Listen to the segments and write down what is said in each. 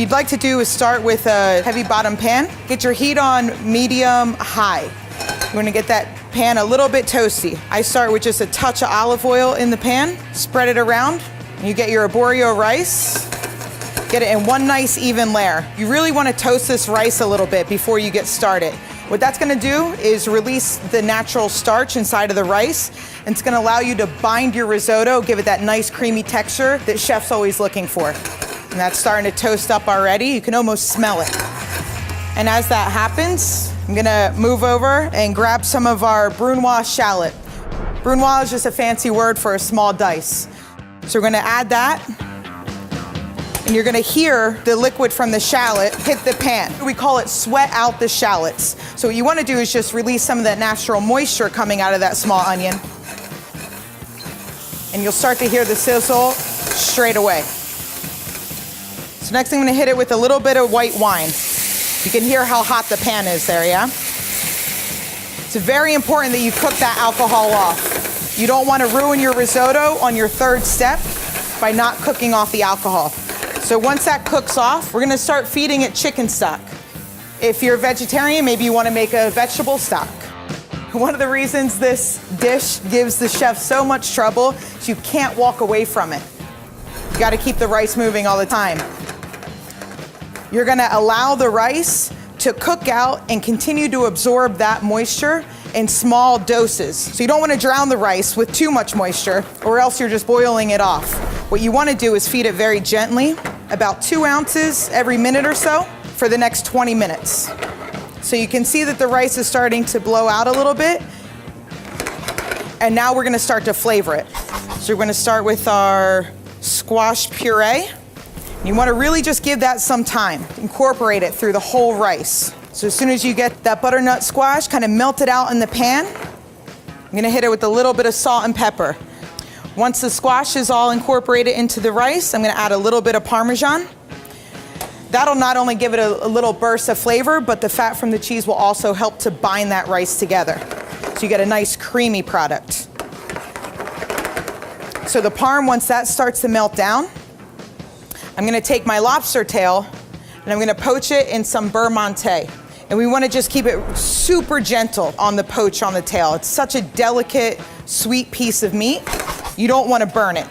What you'd like to do is start with a heavy bottom pan. Get your heat on medium high. You want to get that pan a little bit toasty. I start with just a touch of olive oil in the pan, spread it around. You get your arborio rice. Get it in one nice even layer. You really want to toast this rice a little bit before you get started. What that's going to do is release the natural starch inside of the rice, and it's going to allow you to bind your risotto, give it that nice creamy texture that chef's always looking for. And that's starting to toast up already. You can almost smell it. And as that happens, I'm going to move over and grab some of our brunoise shallot. Brunoise is just a fancy word for a small dice. So we're going to add that. And you're gonna hear the liquid from the shallot hit the pan. We call it sweat out the shallots. So what you wanna do is just release some of that natural moisture coming out of that small onion. And you'll start to hear the sizzle straight away. So next I'm gonna hit it with a little bit of white wine. You can hear how hot the pan is there, yeah? It's very important that you cook that alcohol off. You don't wanna ruin your risotto on your third step by not cooking off the alcohol. So once that cooks off, we're gonna start feeding it chicken stock. If you're a vegetarian, maybe you wanna make a vegetable stock. One of the reasons this dish gives the chef so much trouble is you can't walk away from it. You gotta keep the rice moving all the time. You're gonna allow the rice to cook out and continue to absorb that moisture in small doses. So you don't wanna drown the rice with too much moisture, or else you're just boiling it off. What you wanna do is feed it very gently, about 2 ounces every minute or so for the next 20 minutes. So you can see that the rice is starting to blow out a little bit. And now we're gonna start to flavor it. So we're gonna start with our squash puree. You wanna really just give that some time, incorporate it through the whole rice. So as soon as you get that butternut squash kind of melted out in the pan, I'm gonna hit it with a little bit of salt and pepper. Once the squash is all incorporated into the rice, I'm gonna add a little bit of Parmesan. That'll not only give it a little burst of flavor, but the fat from the cheese will also help to bind that rice together. So you get a nice creamy product. So the parm, once that starts to melt down, I'm gonna take my lobster tail and I'm gonna poach it in some beurre monté. And we wanna just keep it super gentle on the poach on the tail. It's such a delicate, sweet piece of meat. You don't wanna burn it.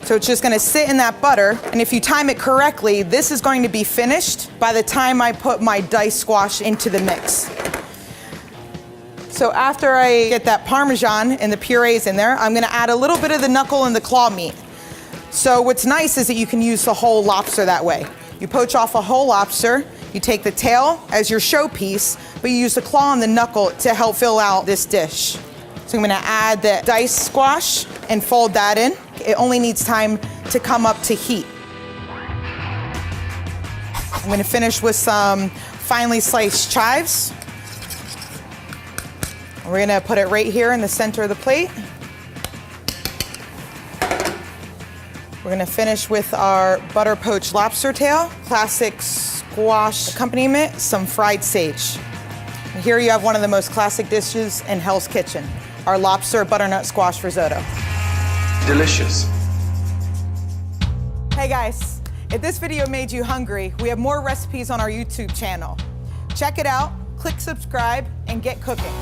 So it's just gonna sit in that butter, and if you time it correctly, this is going to be finished by the time I put my diced squash into the mix. So after I get that Parmesan and the purees in there, I'm gonna add a little bit of the knuckle and the claw meat. So what's nice is that you can use the whole lobster that way. You poach off a whole lobster, you take the tail as your showpiece, but you use the claw and the knuckle to help fill out this dish. So I'm gonna add the diced squash and fold that in. It only needs time to come up to heat. I'm gonna finish with some finely sliced chives. We're gonna put it right here in the center of the plate. We're gonna finish with our butter poached lobster tail, classic squash accompaniment, some fried sage. And here you have one of the most classic dishes in Hell's Kitchen, our lobster butternut squash risotto. Delicious. Hey guys, if this video made you hungry, we have more recipes on our YouTube channel. Check it out, click subscribe, and get cooking.